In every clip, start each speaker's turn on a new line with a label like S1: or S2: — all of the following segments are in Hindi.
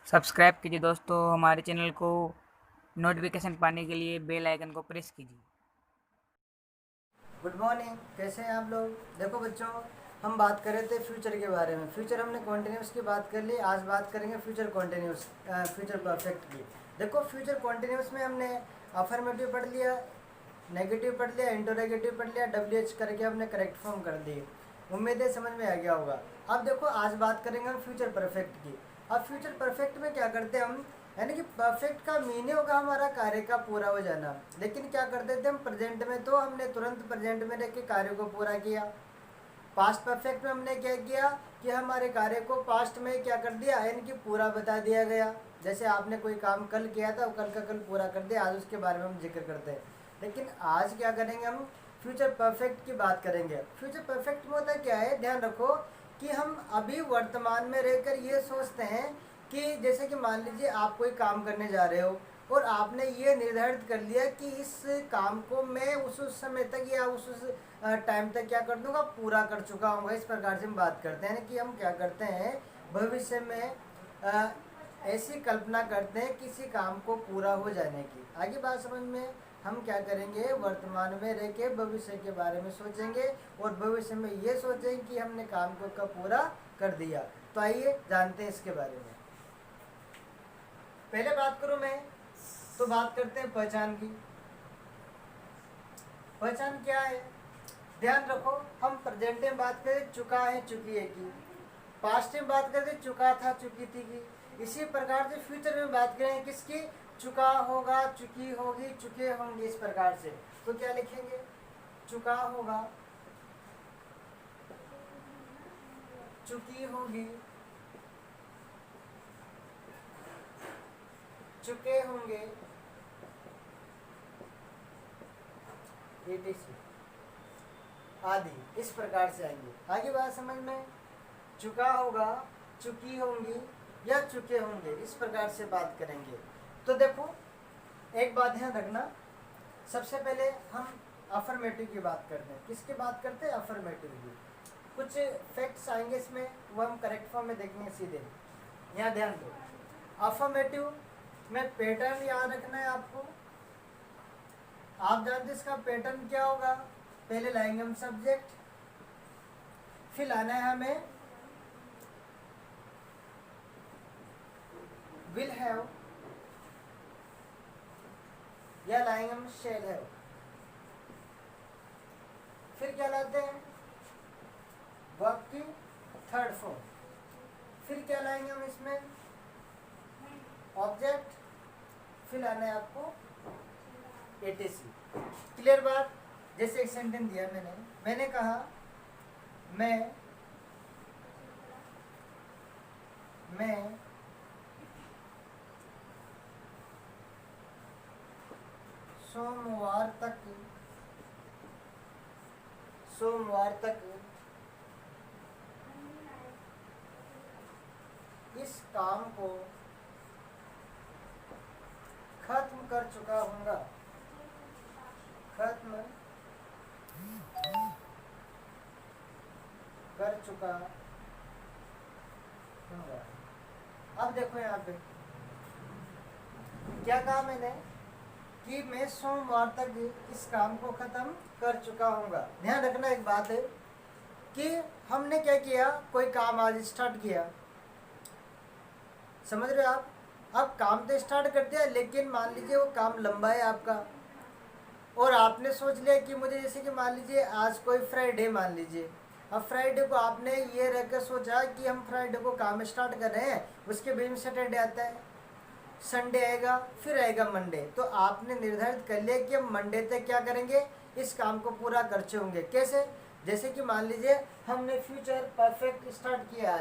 S1: सब्सक्राइब कीजिए दोस्तों हमारे चैनल को। नोटिफिकेशन पाने के लिए बेल आइकन को प्रेस कीजिए।
S2: गुड मॉर्निंग, कैसे हैं आप लोग। देखो बच्चों, हम बात कर रहे थे फ्यूचर के बारे में। फ्यूचर हमने कॉन्टिन्यूस की बात कर ली, आज बात करेंगे फ्यूचर कॉन्टिन्यूस, फ्यूचर परफेक्ट की। देखो फ्यूचर कॉन्टिन्यूस में हमने अफर्मेटिव पढ़ लिया, नेगेटिव पढ़ लिया, इंटरोगेटिव पढ़ लिया, WH करके हमने करेक्ट फॉर्म कर दिए। उम्मीद है समझ में आ गया होगा। अब देखो आज बात करेंगे हम फ्यूचर परफेक्ट की। अब फ्यूचर परफेक्ट में क्या करते हैं हम, यानी कि परफेक्ट का मीनिंग होगा हमारा कार्य का पूरा हो जाना। लेकिन क्या करते थे हम प्रेजेंट में, तो हमने तुरंत प्रेजेंट में रह के कार्य को पूरा किया। पास्ट परफेक्ट में हमने क्या किया कि हमारे कार्य को पास्ट में क्या कर दिया, यानी कि पूरा बता दिया गया। जैसे आपने कोई काम कल किया था, वो कल का कल पूरा कर दिया, आज उसके बारे में हम जिक्र करते हैं। लेकिन आज क्या करेंगे हम, फ्यूचर परफेक्ट की बात करेंगे। फ्यूचर परफेक्ट में होता क्या है, ध्यान रखो कि हम अभी वर्तमान में रहकर ये सोचते हैं कि जैसे कि मान लीजिए आप कोई काम करने जा रहे हो और आपने ये निर्धारित कर लिया कि इस काम को मैं उस समय तक या उस टाइम तक क्या कर दूंगा, पूरा कर चुका हूँ। इस प्रकार से हम बात करते हैं कि हम क्या करते हैं, भविष्य में ऐसी कल्पना करते हैं किसी काम को पूरा हो जाने की। आगे बात समझ में, हम क्या करेंगे, वर्तमान में रह के भविष्य के बारे में सोचेंगे और भविष्य में ये सोचेंगे कि हमने काम को कब पूरा कर दिया। तो आइए जानते हैं इसके बारे में। पहले बात करूं मैं, तो बात करते हैं पहचान की। पहचान क्या है, ध्यान रखो, हम प्रेजेंट में बात करें चुका है चुकी है की, पास्ट में बात करें चुका था चुकी थी की। इसी प्रकार से फ्यूचर में बात करें किसकी, चुका होगा, चुकी होगी, चुके होंगे। इस प्रकार से तो क्या लिखेंगे, चुका होगा, चुकी होगी, चुके होंगे, आदि। इस प्रकार से आएंगे। आगे बात समझ में, चुका होगा, चुकी होंगी या चुके होंगे, इस प्रकार से बात करेंगे। तो देखो एक बात ध्यान रखना, सबसे पहले हम अफर्मेटिव की बात करते हैं। किसकी बात करते हैं, अफर्मेटिव की। कुछ फैक्ट्स आएंगे इसमें, वो हम करेक्ट फॉर्म में देखेंगे सीधे। यहाँ ध्यान दो, अफर्मेटिव में पैटर्न याद रखना है आपको। आप जानते इसका पैटर्न क्या होगा, पहले लाएंगे हम सब्जेक्ट, फिर लाना है हमें विल हैव, या लाएंगे हम शैल हैव। फिर क्या लाते हैं, वर्ब की थर्ड फॉर्म। फिर क्या लाएंगे हम इसमें, ऑब्जेक्ट, फिर लाना है आपको एटीसी। क्लियर बात। जैसे एक सेंटेंस दिया मैंने कहा मैं सोमवार तक इस काम को खत्म कर चुका हूँगा, खत्म कर चुका हूँगा। अब देखो यहाँ पे क्या कहा मैंने, कि मैं सोमवार तक इस काम को खत्म कर चुका हूँगा। ध्यान रखना एक बात है कि हमने क्या किया, कोई काम आज स्टार्ट किया, समझ रहे हो आप। अब काम तो स्टार्ट कर दिया, लेकिन मान लीजिए वो काम लंबा है आपका, और आपने सोच लिया कि मुझे, जैसे कि मान लीजिए आज कोई फ्राइडे मान लीजिए, अब फ्राइडे को आपने ये रहकर सोचा कि हम फ्राइडे को काम स्टार्ट कर रहे हैं, उसके बीच में सैटरडे आता है, संडे आएगा, फिर आएगा मंडे। तो आपने निर्धारित कर लिया कि हम मंडे तक क्या करेंगे, इस काम को पूरा कर चुके। कैसे, जैसे कि मान लीजिए हमने फ्यूचर परफेक्ट स्टार्ट किया,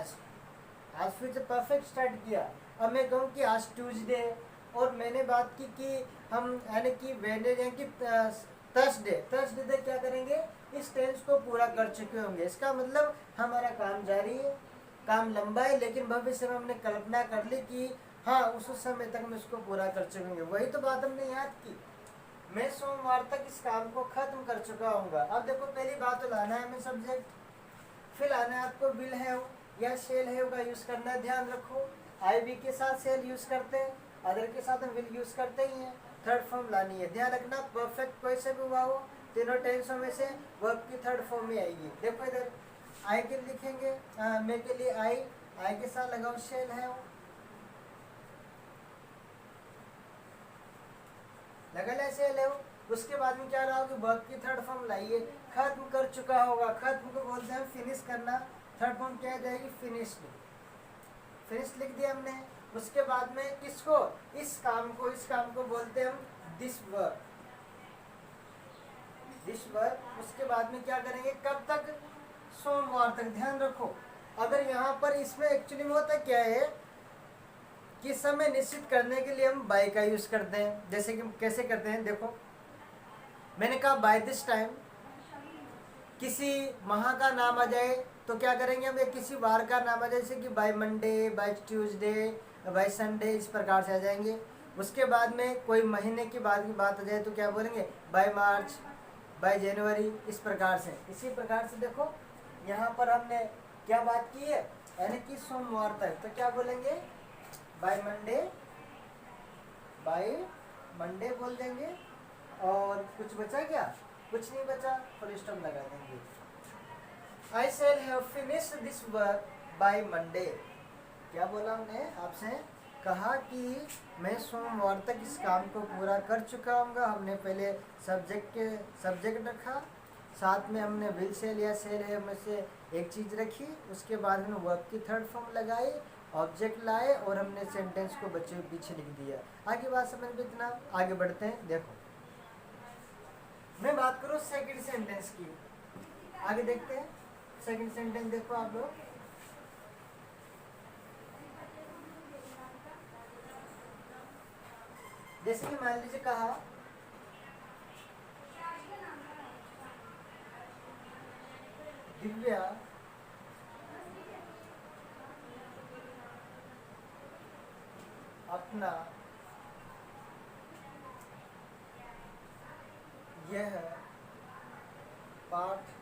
S2: आज फ्यूचर परफेक्ट स्टार्ट किया। अब मैं कहूँ कि आज ट्यूसडे, और मैंने बात की कि हम यानी कि वेडनेसडे की थर्सडे तक क्या करेंगे, इस टेंस को पूरा कर चुके होंगे। इसका मतलब हमारा काम जारी है, काम लंबा है, लेकिन भविष्य में हमने कल्पना कर ली कि हाँ उस समय तक हम इसको पूरा कर चुकेंगे। वही तो बात हमने याद की, मैं सोमवार तक इस काम को खत्म कर चुका हूँगा। अब देखो पहली बात तो लाना है हमें सब्जेक्ट, फिर लाना है आपको विल हैव या शेल हैव का यूज करना है। ध्यान रखो आई बी के साथ सेल यूज करते हैं, अदर के साथ हम विल यूज करते ही हैं। थर्ड फॉर्म लानी है, ध्यान रखना परफेक्ट कोई से भी हुआ हो तीनों टेंसों में से वर्ब की थर्ड फॉर्म में आएगी। देखो इधर आई के लिखेंगे, मैं के लिए आई के साथ लगाओ शेल है, लगा सेल है। उसके बाद में क्या लाओगे, वर्ब की थर्ड फॉर्म लाइए, खत्म कर चुका होगा, खत्म को बोलते हैं फिनिश करना, थर्ड फॉर्म क्या जाएगी फिनिश्ड, फिनिश लिख दिया हमने। उसके बाद में किसको, इस काम को बोलते हैं हम दिस वर्ब, दिस वर्ब। उसके बाद में क्या करेंगे, कब तक, सोमवार तक। ध्यान रखो अगर यहाँ पर इसमें एक्चुअली में होता क्या है कि समय निश्चित करने के लिए हम बाय का यूज करते हैं। जैसे कि कैसे करते हैं, देखो मैंने कहा बाय दिस टाइम, किसी माह का नाम आ जाए तो क्या करेंगे हम, किसी वार का नाम आ जाए, जैसे कि by Monday, by Tuesday, by Sunday, इस प्रकार से आ जाएंगे। उसके बाद में कोई महीने की बाद की बात आ जाए तो क्या बोलेंगे, बाय मार्च, बाय जनवरी, इस प्रकार से। इसी प्रकार से देखो यहाँ पर हमने क्या बात की है, यानी कि सोमवार तक, तो क्या बोलेंगे बाय मंडे, बाय मंडे बोल देंगे। और कुछ बचा क्या, कुछ नहीं बचा, फुल स्टॉप लगा देंगे। I shall have finished this work by Monday. क्या बोला हमने आपसे, कहा कि मैं सोमवार तक इस काम को पूरा कर चुका हूँगा। हमने पहले सब्जेक्ट रखा, साथ में हमने विल सेल या सेल है में से एक चीज़ रखी, उसके बाद हमने वर्ब की थर्ड फॉर्म लगाई, ऑब्जेक्ट लाए और हमने सेंटेंस को बच्चे के पीछे लिख दिया। आगे बात समझ में, इतना आगे बढ़ते हैं। देखो मैं बात करूँ सेकंड सेंटेंस की, आगे देखते हैं। सेकंड सेंटेंस देखो आप लोग, जैसे कि मान लीजिए कहा दिव्या अपना यह पाठ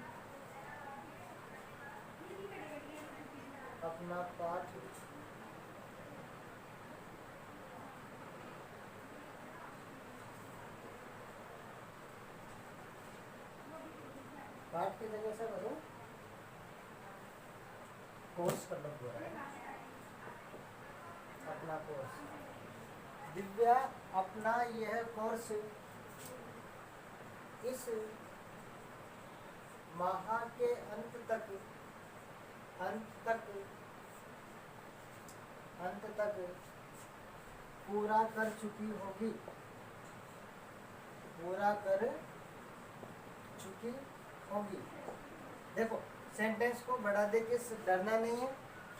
S2: पाठ की जगह से बोलो कोर्स का मतलब हो रहा है, अपना कोर्स। दिव्या अपना यह कोर्स इस माह के अंत तक पूरा कर चुकी होगी, देखो सेंटेंस को बढ़ा दे के डरना नहीं है,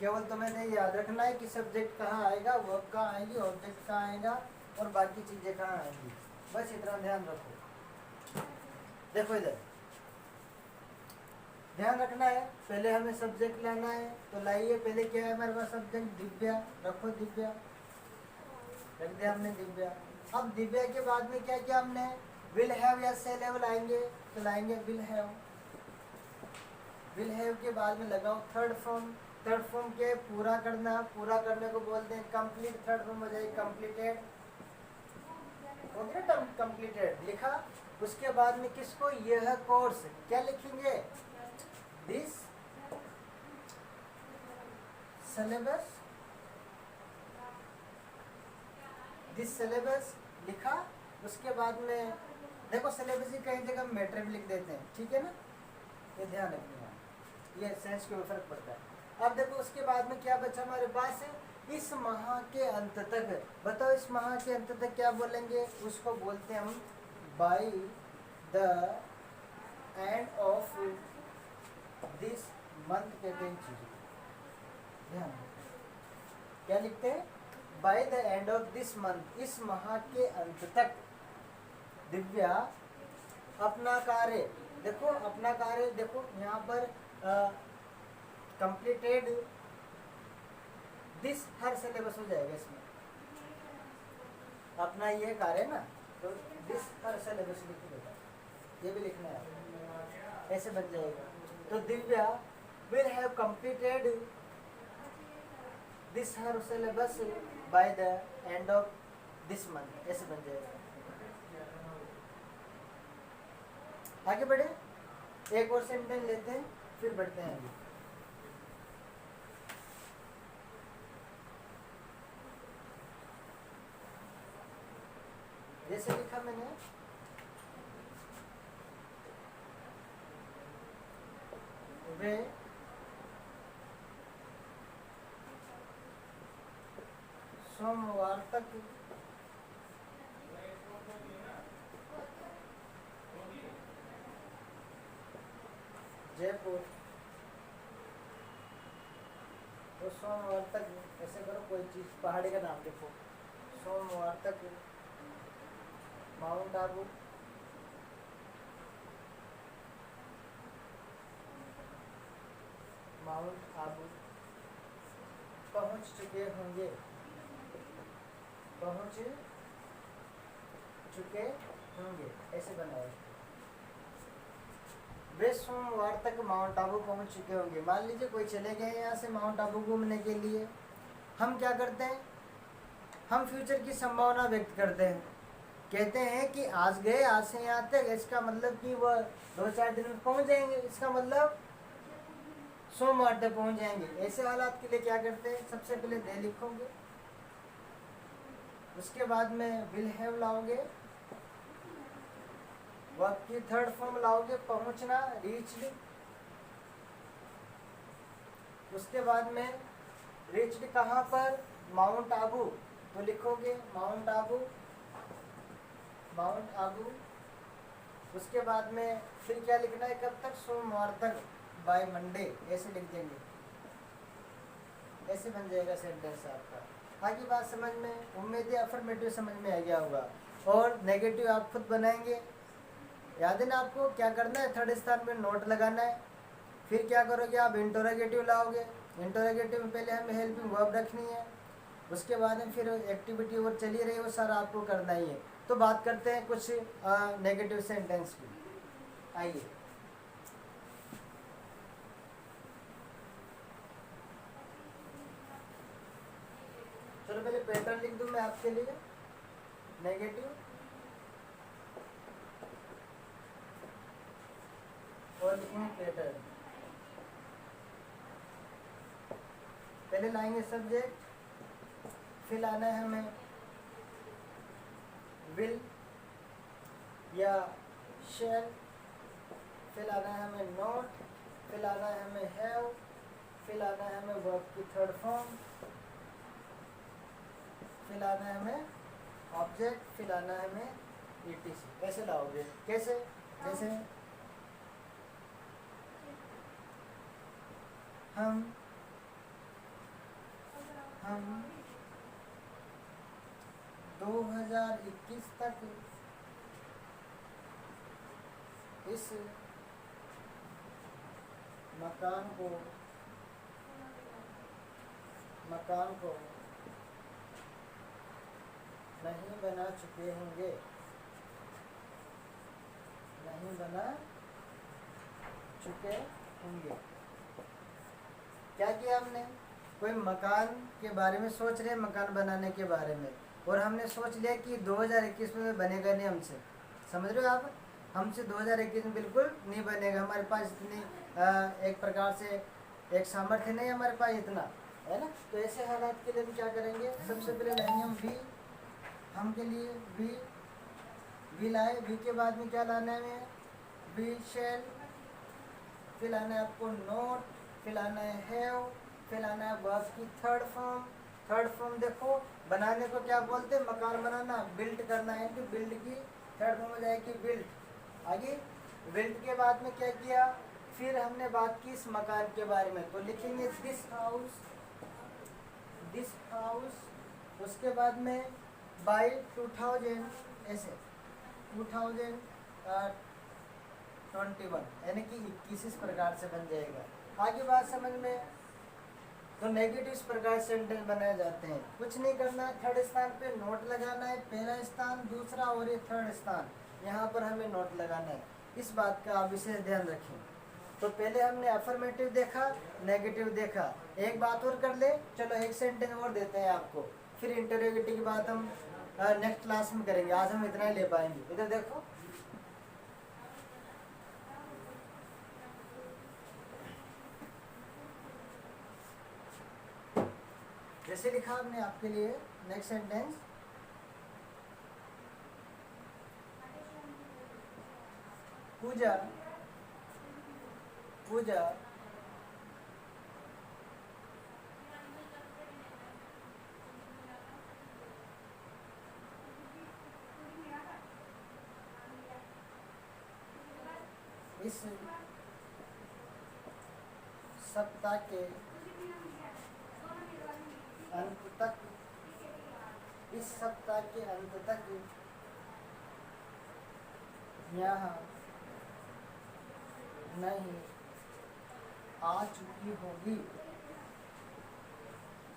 S2: केवल तुम्हें ये याद रखना है कि सब्जेक्ट कहाँ आएगा, वर्ब कहाँ आएगी, ऑब्जेक्ट कहाँ आएगा और बाकी चीज़ें कहाँ आएंगी, बस इतना ध्यान रखो। देखो इधर ध्यान रखना है, पहले हमें सब्जेक्ट लाना है, तो लाइए। पहले क्या है हमारे पास सब्जेक्ट, दिव्या, रखो दिव्या, रख दिया हमने दिव्या। अब दिव्या के बाद में क्या किया हमने, विल हैव या सेल हैव लाएंगे, तो लाएंगे विल हैव। विल हैव के बाद में लगाओ थर्ड फॉर्म के पूरा करना, पूरा करने को बोलते हैं कंप्लीट। थर्ड फॉर्म हो जाएगी कंप्लीटेड, कंप्लीटेड लिखा। उसके बाद में किसको, यह कोर्स, क्या लिखेंगे, दिस सिलेबस लिखा। उसके बाद में देखो सिलेबस की कई जगह मैटर भी लिख देते हैं, ठीक है ना, ये ध्यान रखना, ये सेंस के ऊपर फर्क पड़ता है। अब देखो उसके बाद में क्या बचा हमारे पास है, इस माह के अंत तक। बताओ इस माह के अंत तक क्या बोलेंगे, उसको बोलते हैं हम by the end of this month, कहते हैं चीज़, ध्यान क्या लिखते हैं, by the end of this month, इस माह के अंत तक दिव्या अपना कार्य, देखो अपना कार्य, देखो यहाँ पर कंप्लीटेड दिस, हर सिलेबस हो जाएगा इसमें, अपना ये कार्य ना, तो दिस हर सिलेबस लिख देगा, ये भी लिखना है, ऐसे बन जाएगा। तो Divya will have completed this her syllabus by the end of this month, ऐसे बन जाएगा। आगे बढ़े, एक और सेंटेंस लेते हैं फिर बढ़ते हैं आगे। जैसे लिखा मैंने, वे सोमवार तक जयपुर, तो सोमवार तक ऐसे करो, कोई चीज़ पहाड़ी का नाम लिखो, सोमवार तक माउंट आबू पहुंच चुके होंगे, पहुंच चुके होंगे, ऐसे बनाओ। वे सोमवार तक माउंट आबू पहुंच चुके होंगे। मान लीजिए कोई चले गए यहाँ से माउंट आबू घूमने के लिए, हम क्या करते हैं, हम फ्यूचर की संभावना व्यक्त करते हैं, कहते हैं कि आज गए, आज से यहाँ तक, इसका मतलब कि वह 2-4 दिन में पहुंच जाएंगे, इसका मतलब सोमवार तक पहुंच जाएंगे। ऐसे हालात के लिए क्या करते हैं, सबसे पहले दे लिखोगे, उसके बाद में विल हैव लाओगे, वर्ब की थर्ड फॉर्म लाओगे, पहुंचना रीच्ड, उसके बाद में रीच्ड कहाँ पर, माउंट आबू, तो लिखोगे माउंट आबू, माउंट आबू। उसके बाद में फिर क्या लिखना है, कब तक, सोमवार तक, बाय मंडे, ऐसे लिख देंगे, ऐसे बन जाएगा सेंटेंस आपका। आगे बात समझ में, उम्मीद है अफर्मेटिव समझ में आ गया होगा। और नेगेटिव आप खुद बनाएंगे, याद है ना आपको क्या करना है, थर्ड स्थान में नोट लगाना है। फिर क्या करोगे आप, इंटरोगेटिव लाओगे, इंटरोगेटिव में पहले हमें हेल्पिंग वर्ब रखनी है, उसके बाद में फिर एक्टिविटी और चली रही, वो सारा आपको करना ही है। तो बात करते हैं कुछ नेगेटिव सेंटेंस की, आइए। चलो पहले पैटर्न लिख दूं मैं आपके लिए, नेगेटिव और लिखेंगे पैटर्न। पहले लाएंगे सब्जेक्ट, फिर आना है हमें विल या शैल, फिर आना है हमें नॉट, फिर आना है हमें हैव, फिर आना है हमें वर्ब की थर्ड फॉर्म, फिर आना है हमें ऑब्जेक्ट, फिर आना है हमें ETC। ऐसे लाओगे, कैसे, जैसे हम 2021 तक इस मकान को नहीं बना चुके होंगे, नहीं बना चुके होंगे। क्या किया हमने, कोई मकान के बारे में सोच रहे हैं, मकान बनाने के बारे में, और हमने सोच लिया कि 2021 में बनेगा नहीं हमसे, समझ रहे हो आप, हमसे 2021 में बिल्कुल नहीं बनेगा, हमारे पास इतनी एक प्रकार से एक सामर्थ्य नहीं है हमारे पास इतना, है ना। तो ऐसे हालात के लिए हम क्या करेंगे, सबसे पहले लाएंगे हम वी, हम के लिए वी लाए, वी के बाद में क्या लाना है, वी शैल, फिर लाना है आपको नोट, फिर लाना है हैव, फिर लाना है वर्ब की थर्ड फॉर्म देखो, बनाने को क्या बोलते हैं, मकान बनाना, बिल्ड करना है, कि बिल्ड की थर्ड फॉर्म हो जाएगी बिल्ड। आगे बिल्ड के बाद में क्या किया, फिर हमने बात की इस मकान के बारे में, तो लिखेंगे दिस हाउस, उसके बाद में बाय 2000, ऐसे 2021 यानी कि 21 इस प्रकार से बन जाएगा। आगे बात समझ में, तो नेगेटिव इस प्रकार सेंटेंस बनाए जाते हैं, कुछ नहीं करना है, थर्ड स्थान पे नोट लगाना है, पहला स्थान, दूसरा और ये थर्ड स्थान, यहाँ पर हमें नोट लगाना है, इस बात का आप विशेष ध्यान रखें। तो पहले हमने अफर्मेटिव देखा, नेगेटिव देखा। एक बात और कर ले, चलो एक सेंटेंस और देते हैं आपको, फिर इंटरोगेटिव की बात हम नेक्स्ट क्लास में करेंगे। आज हम इतना ही ले पाएंगे। इधर देखो, जैसे लिखा हमने आपके लिए नेक्स्ट सेंटेंस, पूजा पूजा इस सप्ताह के अंत तक, इस सप्ताह के अंत तक यहाँ नहीं आ चुकी होगी,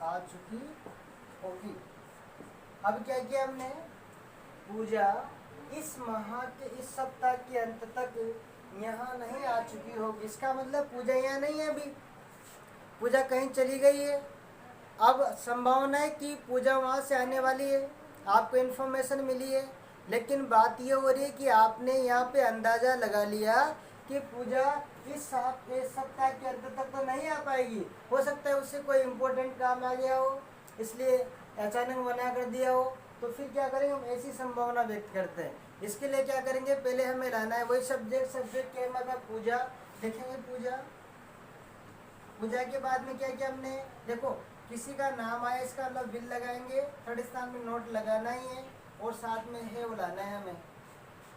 S2: आ चुकी होगी। अब क्या किया हमने, पूजा इस माह के इस सप्ताह के अंत तक यहाँ नहीं आ चुकी होगी। इसका मतलब पूजा यहाँ नहीं है, अभी पूजा कहीं चली गई है। अब संभावना है कि पूजा वहाँ से आने वाली है, आपको इन्फॉर्मेशन मिली है, लेकिन बात ये हो रही है कि आपने यहाँ पे अंदाज़ा लगा लिया कि पूजा इस सप्ताह के अंत तक तो नहीं आ पाएगी। हो सकता है उससे कोई इम्पोर्टेंट काम आ गया हो, इसलिए अचानक मना कर दिया हो। तो फिर क्या करेंगे, हम ऐसी संभावना व्यक्त करते हैं। इसके लिए क्या करेंगे, पहले हमें लाना है वही सब्जेक्ट के मतलब पूजा लिखेंगे। पूजा के बाद में क्या किया हमने, देखो किसी का नाम आया, इसका मतलब बिल लगाएंगे, थर्ड स्थान में नोट लगाना ही है, और साथ में है बुलाना है हमें,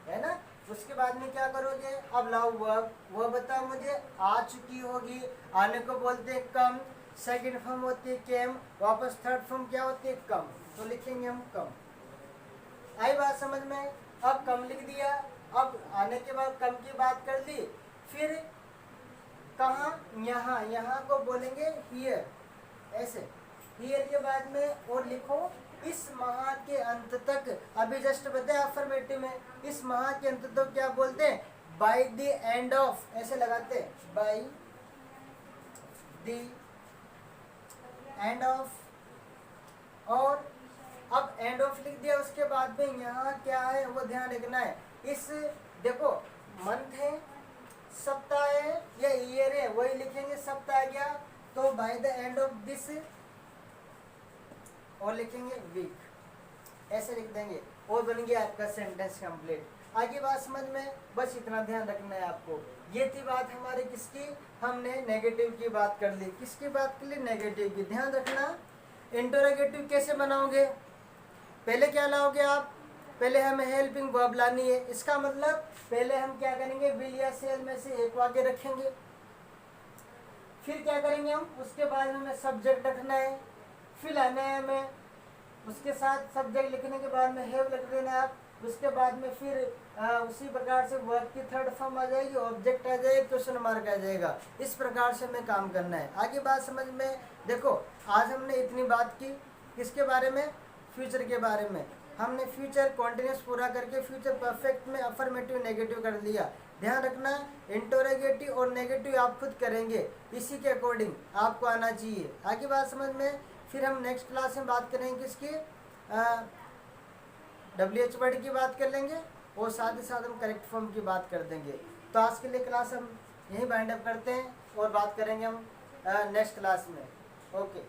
S2: है ना। उसके बाद में क्या करोगे, अब लाओ वह बता मुझे आ चुकी होगी, आने को बोलते हैं कम, सेकंड फॉर्म होती है केम, वापस थर्ड फॉर्म क्या होती है कम, तो लिखेंगे हम कम। आई बात समझ में। अब कम लिख दिया, अब आने के बाद कम की बात कर ली, फिर कहाँ, यहाँ, यहाँ को बोलेंगे हियर, ऐसे हियर के बाद में और लिखो इस माह के अंत तक। अभी जस्ट बताया अफर्मेटिव में, इस माह के अंत तक क्या बोलते हैं, बाय द एंड ऑफ, ऐसे लगाते हैं, बाय द एंड ऑफ। और अब एंड ऑफ लिख दिया, उसके बाद में यहाँ क्या है वो ध्यान रखना है। इस देखो मंथ है, सप्ताह है या ईयर है, वही लिखेंगे, सप्ताह गया तो by the end of this, और लिखेंगे वीक, ऐसे लिख देंगे और बन गया आपका सेंटेंस कंप्लीट। आगे बात समझ में, बस इतना ध्यान रखना है आपको। ये थी बात हमारी किसकी, हमने नेगेटिव की बात कर ली। किसकी बात कर ली, नेगेटिव की। ध्यान रखना, इंटरोगेटिव कैसे बनाओगे, पहले क्या लाओगे आप, पहले हमें हेल्पिंग वर्ब लानी है। इसका मतलब पहले हम क्या करेंगे, विल या सेल में से एक वाक्य रखेंगे, फिर क्या करेंगे हम, उसके बाद हमें सब्जेक्ट रखना है, फिर लाना है हमें, उसके साथ सब्जेक्ट लिखने के बाद में हैव लिख देना है आप, उसके बाद में फिर उसी प्रकार से वर्ब की थर्ड फॉर्म आ जाएगी, ऑब्जेक्ट आ जाएगा, क्वेश्चन मार्क आ जाएगा। इस प्रकार से हमें काम करना है। आगे बात समझ में। देखो आज हमने इतनी बात की किसके बारे में, फ्यूचर के बारे में। हमने फ्यूचर कॉन्टिन्यूस पूरा करके फ्यूचर परफेक्ट में अफर्मेटिव नेगेटिव कर लिया। ध्यान रखना, इंटरोगेटिव और नेगेटिव आप खुद करेंगे, इसी के अकॉर्डिंग आपको आना चाहिए। आगे बात समझ में। फिर हम नेक्स्ट क्लास में बात करेंगे किसकी, WH वर्ड की बात कर लेंगे, और साथ ही साथ हम करेक्ट फॉर्म की बात कर देंगे। तो आज के लिए क्लास हम यहीं बाइंड अप करते हैं, और बात करेंगे हम नेक्स्ट क्लास में। ओके।